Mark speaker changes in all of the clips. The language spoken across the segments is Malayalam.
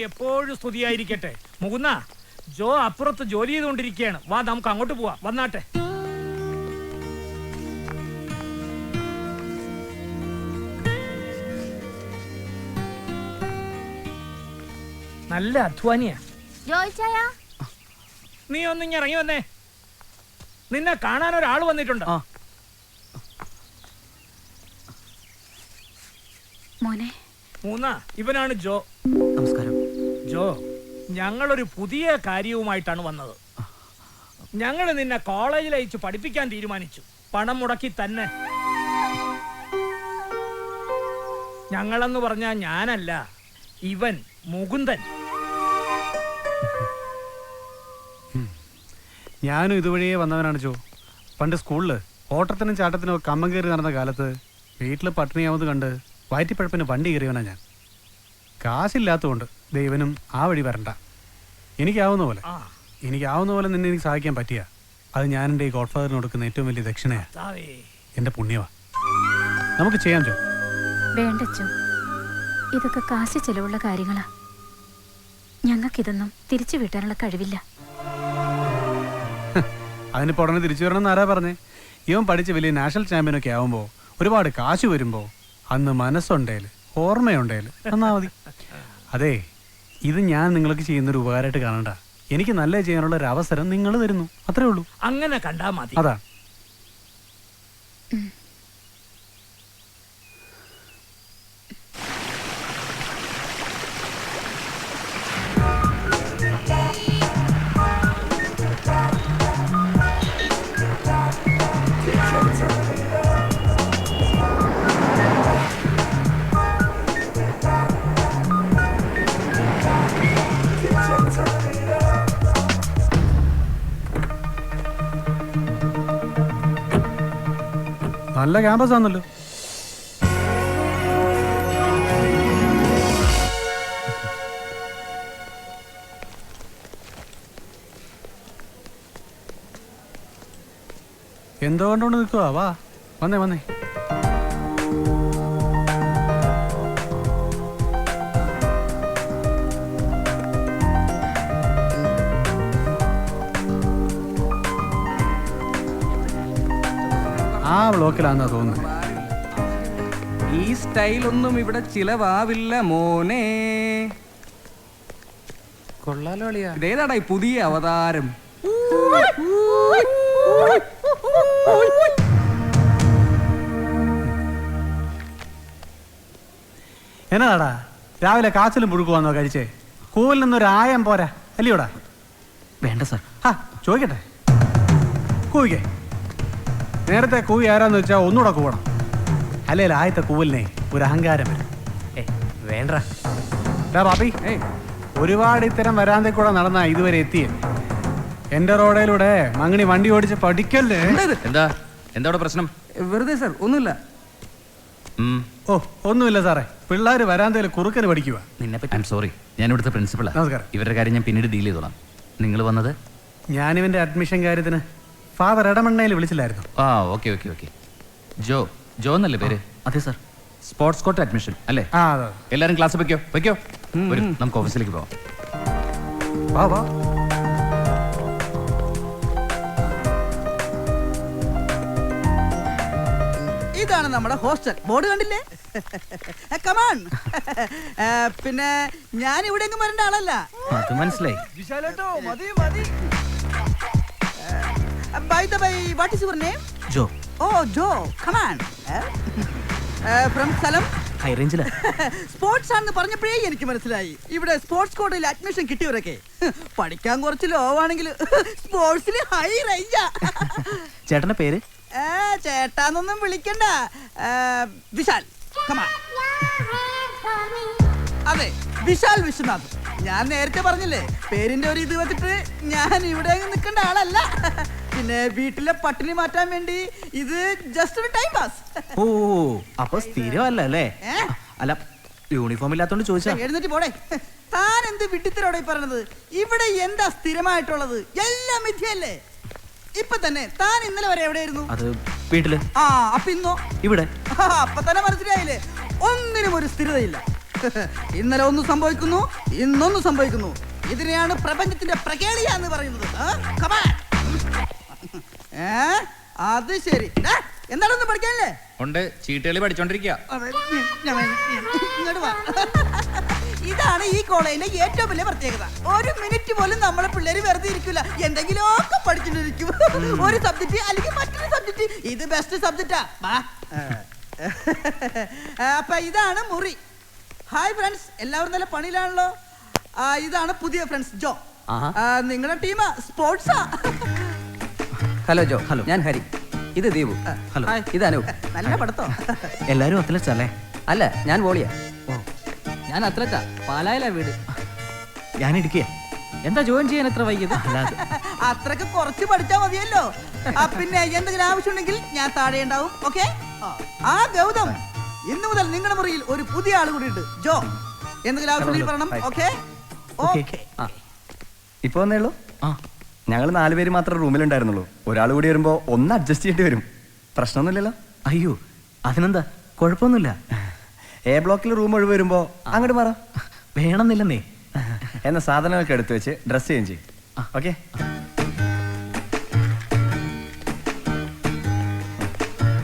Speaker 1: എപ്പോഴും സ്തുതിയായിരിക്കട്ടെ. മുകുന്ന, ജോ അപ്പുറത്ത് ജോലി ചെയ്തുകൊണ്ടിരിക്കുകയാണ്. വാ, നമുക്ക് അങ്ങോട്ട് പോവാം. വന്നാട്ടെ. നല്ല അധ്വാനിയാ. നീ ഒന്നിങ്ങ ഇറങ്ങി വന്നേ. നിന്നെ കാണാൻ ഒരാൾ വന്നിട്ടുണ്ട്. മൂന്നാ, ഇവനാണ് ജോ.
Speaker 2: നമസ്കാരം.
Speaker 1: ജോ, ഞങ്ങളൊരു പുതിയ കാര്യവുമായിട്ടാണ് വന്നത്. ഞങ്ങൾ നിന്നെ കോളേജിൽ അയച്ച് പഠിപ്പിക്കാൻ തീരുമാനിച്ചു. പണം മുടക്കി തന്നെ. ഞങ്ങളെന്ന് പറഞ്ഞാ ഞാനല്ല, ഇവൻ മുകുന്ദൻ.
Speaker 3: ഞാനും ഇതുവഴിയേ വന്നവനാണ് ജോ. പണ്ട് സ്കൂളില് ഓട്ടത്തിനും ചാട്ടത്തിനും കമ്മം കയറി നടന്ന കാലത്ത് വീട്ടിൽ പട്ടിണിയാവുന്നത് കണ്ട് വയറ്റിപ്പഴപ്പിന് വണ്ടി കയറിയവനാ ഞാൻ. കാശില്ലാത്തതുകൊണ്ട് ദൈവനും ആ വഴി വരണ്ട. എനിക്കാവുന്ന പോലെ നിന്നെ എനിക്ക് സഹായിക്കാൻ പറ്റിയ അത് ഞാൻ എൻ്റെ ഈ ഗോഡ് ഫാദറിന് കൊടുക്കുന്ന ഏറ്റവും വലിയ ദക്ഷിണയാ. എൻ്റെ പുണ്യവാ. നമുക്ക് ചെയ്യാം ജോ.
Speaker 4: വേണ്ട ജോ, ഇതൊക്കെ കാശ് ചെലവുള്ള കാര്യങ്ങളാ. ഞങ്ങൾക്കിതൊന്നും തിരിച്ചു വീട്ടാനുള്ള കഴിവില്ല.
Speaker 3: അതിനിപ്പോൾ ഉടനെ തിരിച്ചു വരണം എന്നാരാ പറഞ്ഞേ? ഇവൻ പഠിച്ച് വലിയ നാഷണൽ ചാമ്പ്യനൊക്കെ ആവുമ്പോൾ ഒരുപാട് കാശ് വരുമ്പോൾ അന്ന് മനസ്സുണ്ടേല് ഓർമ്മയുണ്ടേല് എന്നാ മതി. അതെ, ഇത് ഞാൻ നിങ്ങൾക്ക് ചെയ്യുന്നൊരു ഉപകാരമായിട്ട് കാണണ്ട. എനിക്ക് നല്ല ചെയ്യാനുള്ള ഒരു അവസരം നിങ്ങൾ തരുന്നു, അത്രേ ഉള്ളൂ.
Speaker 1: അങ്ങനെ കണ്ടാ മതി.
Speaker 3: അതാ. നല്ല ക്യാമ്പസ് ആണല്ലോ. എന്തുകൊണ്ടുകൊണ്ട് നിൽക്കുക? വാ, വന്നേ. ആ ബ്ലോക്കിലാണെന്നാ തോന്നുന്നത്.
Speaker 2: ഈ സ്റ്റൈലൊന്നും ഇവിടെ ചിലവാവില്ല മോനെ.
Speaker 3: കൊള്ളാലോ അളിയാ.
Speaker 2: ഇതേതാടാ ഈ പുതിയ അവതാരം?
Speaker 3: എന്നതാടാ രാവിലെ കാച്ചിലും പുഴുക്കുവാന്നോ കഴിച്ചേ? കൂവിൽ നിന്നൊരു ആയം പോരാ അല്ലയോടാ?
Speaker 2: വേണ്ട സാർ.
Speaker 3: ചോദിക്കട്ടെ, കൂവിക്കേ. നേരത്തെ കൂവി ആരാന്ന് വെച്ചാൽ ഒന്നുകൂടെ കൂവണം. അല്ലെങ്കിൽ ആദ്യത്തെ കൂവലിനെ ഒരു അഹങ്കാരം വരും.
Speaker 2: വേണ്ട
Speaker 3: ബാബി, ഒരുപാട് ഇത്തരം വരാന്തേ കൂടെ നടന്നാ ഇതുവരെ എത്തിയേ. എന്റെ റോഡിലൂടെ മങ്ങണി വണ്ടി ഓടിച്ച് പഠിക്കല്ലേ?
Speaker 2: എന്താ പ്രശ്നം? വെറുതെ സാർ, ഒന്നുമില്ല.
Speaker 3: ഒന്നുമില്ല സാറേ, പിള്ളേര് വരാന്തയിൽ കുറുക്കന് പഠിക്കുക.
Speaker 2: സോറി, ഞാൻ ഇവിടുത്തെ പ്രിൻസിപ്പളാ.
Speaker 3: നമസ്കാരം.
Speaker 2: ഇവരുടെ കാര്യം ഞാൻ പിന്നീട് ഡീൽ ചെയ്തോളാം. നിങ്ങൾ വന്നത്?
Speaker 3: ഞാനിവന്റെ അഡ്മിഷൻ കാര്യത്തിന് ഫാദർ ഇടമണ്ണയിൽ വിളിച്ചില്ലായിരുന്നു.
Speaker 2: ഓക്കെ. ജോ എന്നല്ലേ പേര്? അതെ സാർ. സ്പോർട്സ് കോട്ട അഡ്മിഷൻ അല്ലേ? എല്ലാരും ക്ലാസ് വെക്കോ. നമുക്ക് ഓഫീസിലേക്ക് പോവാം.
Speaker 3: വാ.
Speaker 5: ഇതാണ് നമ്മുടെ ഹോസ്റ്റൽ. ബോർഡ് കണ്ടില്ലേ? കമാൺ. പിന്നെ ഞാൻ ഇവിടെ എങ്ങും വരേണ്ട ആളല്ല.
Speaker 2: അത് മനസ്സിലായി.
Speaker 5: By the way, what is your name?
Speaker 2: Joe.
Speaker 5: Oh, Joe. Come on. From സ്ഥലം?
Speaker 2: ഹൈ റേഞ്ചിലാ.
Speaker 5: സ്പോർട്സ് ആണെന്ന് പറഞ്ഞപ്പോഴേ എനിക്ക് മനസ്സിലായി. ഇവിടെ സ്പോർട്സ് കോട്ടയിൽ അഡ്മിഷൻ കിട്ടിയവരൊക്കെ പഠിക്കാൻ കുറച്ച് ലോ ആണെങ്കിൽ സ്പോർട്സിൽ ഹൈ റേഞ്ചാ.
Speaker 2: ചേട്ടന്റെ പേര്?
Speaker 5: ചേട്ടാന്നൊന്നും വിളിക്കണ്ട. വിശാൽ. Come on. അതെ, വിശാൽ വിശ്വനാഥ്. ഞാൻ നേരത്തെ പറഞ്ഞില്ലേ, പേരിന്റെ ഒരു ഇത് വെച്ചിട്ട് ഞാൻ ഇവിടെ നിൽക്കേണ്ട ആളല്ല. പിന്നെ വീട്ടിലെ പട്ടിണി മാറ്റാൻ വേണ്ടി ഇത് ജസ്റ്റ് ഒരു ടൈം പാസ്.
Speaker 2: അപ്പൊ സ്ഥിരമല്ലേ? അല്ല, യൂണിഫോം ഇല്ലാത്തോണ്ട് ചോദിച്ചാ.
Speaker 5: എഴുന്നേറ്റ് പോടെ. താൻ എന്ത് വിട്ടിത്തരോടെ പറഞ്ഞത്? ഇവിടെ എന്താ സ്ഥിരമായിട്ടുള്ളത്? എല്ലാം മിഥ്യല്ലേ. ഇപ്പൊ തന്നെ താൻ ഇന്നലെ വരെ എവിടെയായിരുന്നു?
Speaker 2: അത് വീട്ടില്.
Speaker 5: അപ്പൊ ഇന്നോ?
Speaker 2: ഇവിടെ.
Speaker 5: അപ്പൊ തന്നെ മനസ്സിലായില്ലേ, ഒന്നിനും ഒരു സ്ഥിരതയില്ല. ഇന്നലെ ഒന്ന് സംഭവിക്കുന്നു, ഇന്നൊന്ന് സംഭവിക്കുന്നു. ഇതിനെയാണ് പ്രപഞ്ചത്തിന്റെ പ്രകേളിയ എന്ന് പറയുന്നത്. Come on. അത് ശരി. എന്താണൊന്നും പഠിക്കാനല്ലേ?
Speaker 2: ഉണ്ട്, ചീട്ടുകളി പഠിച്ചോണ്ടിരിക്കുക.
Speaker 5: ഇങ്ങോട്ട് വാ. ഇതാണ് ഈ കോളേജിലെ ഏറ്റവും വലിയ പ്രത്യേകത. ഒരു മിനിറ്റ് പോലും നമ്മളെ പിള്ളേര് വെറുതെ ഇരിക്കില്ല, എന്തെങ്കിലുമൊക്കെ പഠിച്ചിട്ടിരിക്കും. ഒരു സബ്ജക്റ്റ് അല്ലെങ്കിൽ മറ്റൊരു സബ്ജക്റ്റ്. ഇത് ബെസ്റ്റ് സബ്ജക്റ്റാ. അപ്പൊ ഇതാണ് മുറി. ഹായ് ഫ്രണ്ട്സ്, എല്ലാവരും നല്ല പണിയിലാണല്ലോ. ഇതാണ് പുതിയ ഫ്രണ്ട്സ് ജോ. നിങ്ങളുടെ ടീം സ്പോർട്സാ.
Speaker 6: ഹലോ ജോ. ഹലോ, ഞാൻ ഹരി. ഇത് ദീപു. ഹലോ, ഇത് അനൂപ്.
Speaker 5: നല്ല പഠിത്തോ.
Speaker 6: എല്ലാരും അത്ലറ്റ്സ് അല്ലേ? അല്ല, ഞാൻ വോളിയാ. ഓ, ഞാൻ അത്ലറ്റാ. പാലായിലാ വീട്. ഞാൻ ഇടുക്കിയ. എന്താ ജോയിൻ ചെയ്യാൻ എത്ര വൈകിയത്?
Speaker 5: അത്രക്ക് കുറച്ച് പഠിച്ചാ മതിയല്ലോ. പിന്നെ എന്തെങ്കിലും ആവശ്യമുണ്ടെങ്കിൽ ഞാൻ താഴെ ഉണ്ടാവും. ഓക്കെ. ഗൗതം, ഇന്നു മുതൽ നിങ്ങളുടെ മുറിയിൽ ഒരു പുതിയ ആൾ കൂടി ഉണ്ട്, ജോ. എന്തെങ്കിലും ആവശ്യമുണ്ടെങ്കിൽ പറയണം. ഓക്കെ.
Speaker 7: ഇപ്പൊ വന്നേ ഉള്ളൂ. ഞങ്ങൾ 4 പേര് മാത്രമേ റൂമിലുണ്ടായിരുന്നുള്ളൂ. ഒരാൾ കൂടി വരുമ്പോ ഒന്ന് അഡ്ജസ്റ്റ് ചെയ്യേണ്ടി വരും. പ്രശ്നമൊന്നുമില്ലല്ലോ?
Speaker 6: അയ്യോ, അതിനെന്താ, കുഴപ്പമൊന്നുമില്ല.
Speaker 7: എ ബ്ലോക്കിൽ റൂം ഒഴിവ് വരുമ്പോ അങ്ങോട്ട് മാറാം.
Speaker 6: വേണമെന്നില്ലെന്നേ.
Speaker 7: എന്ന സാധനങ്ങളൊക്കെ എടുത്തു വെച്ച് ഡ്രസ് ചേഞ്ച് ചെയ്യും. ഓക്കെ.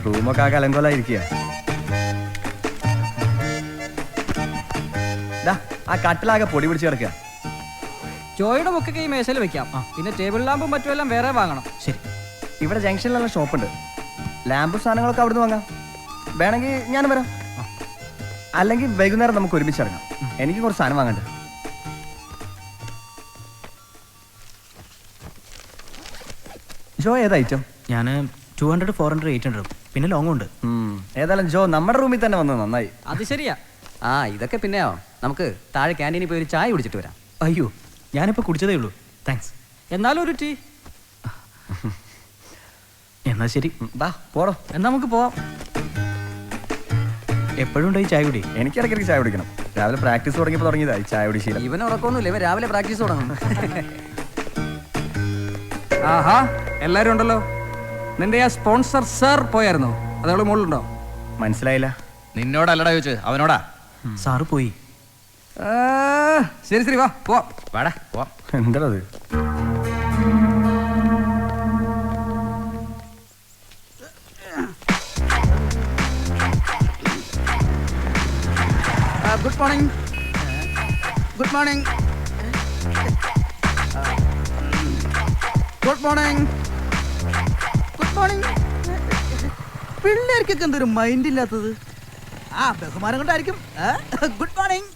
Speaker 7: റൂമൊക്കെ ആകെ അലങ്കോലായിരിക്കുക. ആ കട്ടിലാകെ പൊടി പിടിച്ച് കിടക്കുക.
Speaker 6: ജോയുടെ ബുക്കൊക്കെ ഈ മേശയിൽ വെക്കാം. പിന്നെ ടേബിൾ ലാമ്പും മറ്റുമെല്ലാം വേറെ വാങ്ങണം. ശരി.
Speaker 7: ഇവിടെ ജംഗ്ഷനിലുള്ള ഷോപ്പുണ്ട്. ലാമ്പും സാധനങ്ങളൊക്കെ അവിടുന്ന് വാങ്ങാം. വേണമെങ്കിൽ ഞാൻ വരാം. അല്ലെങ്കിൽ വൈകുന്നേരം നമുക്ക് ഒരുമിച്ച് ഇറങ്ങാം. എനിക്ക് കുറച്ച് സാധനം വാങ്ങണ്ട്. ജോ, ഏത് ഐറ്റം?
Speaker 6: ഞാൻ 200, 400, 800 പിന്നെ ലോങ്ങും ഉണ്ട്.
Speaker 7: ഏതായാലും ജോ നമ്മുടെ റൂമിൽ തന്നെ വന്നത് നന്നായി.
Speaker 6: അത് ശരിയാ. ഇതൊക്കെ പിന്നെയോ. നമുക്ക് താഴെ ക്യാൻറ്റീനിൽ പോയി ഒരു ചായ കുടിച്ചിട്ട് വരാം. അയ്യോ, ഞാനിപ്പോൾ കുടിച്ചതേ ഉള്ളൂ. താങ്ക്സ്. എന്നാലും ഒരു ടീ. എന്നാ ശരി,
Speaker 7: വാ പോടോ.
Speaker 6: എന്നാ നമുക്ക് പോവാം. എപ്പോഴും ഉണ്ടായി ചായ കുടി?
Speaker 7: എനിക്ക് ഇടയ്ക്കിടയ്ക്ക് ചായ കുടിക്കണം. രാവിലെ പ്രാക്ടീസ് തുടങ്ങിയപ്പോൾ തുടങ്ങിയതായി ചായ കുടി ശീലം.
Speaker 6: ഇവൻ ഉറക്കൊന്നുമില്ല, ഇവൻ രാവിലെ പ്രാക്ടീസ് തുടങ്ങും. ആഹാ, എല്ലാരും ഉണ്ടല്ലോ. നിന്റെ ആ സ്പോൺസർ സാർ പോയായിരുന്നോ? അതവള് മുകളിലുണ്ടോ?
Speaker 7: മനസ്സിലായില്ല.
Speaker 2: നിന്നോടല്ലടാ ചോദിച്ചു, അവനോടാ.
Speaker 6: സാറ് പോയി. ശരി ശരി, വാ പോവാം.
Speaker 2: വാടാ പോവാം.
Speaker 7: എന്താണത്?
Speaker 5: Good morning. Good morning. Good morning. Good morning. പിള്ളേർക്കൊക്കെ എന്തൊരു മൈൻഡ് ഇല്ലാത്തത്. ബഹുമാനം കൊണ്ടായിരിക്കും. Good morning.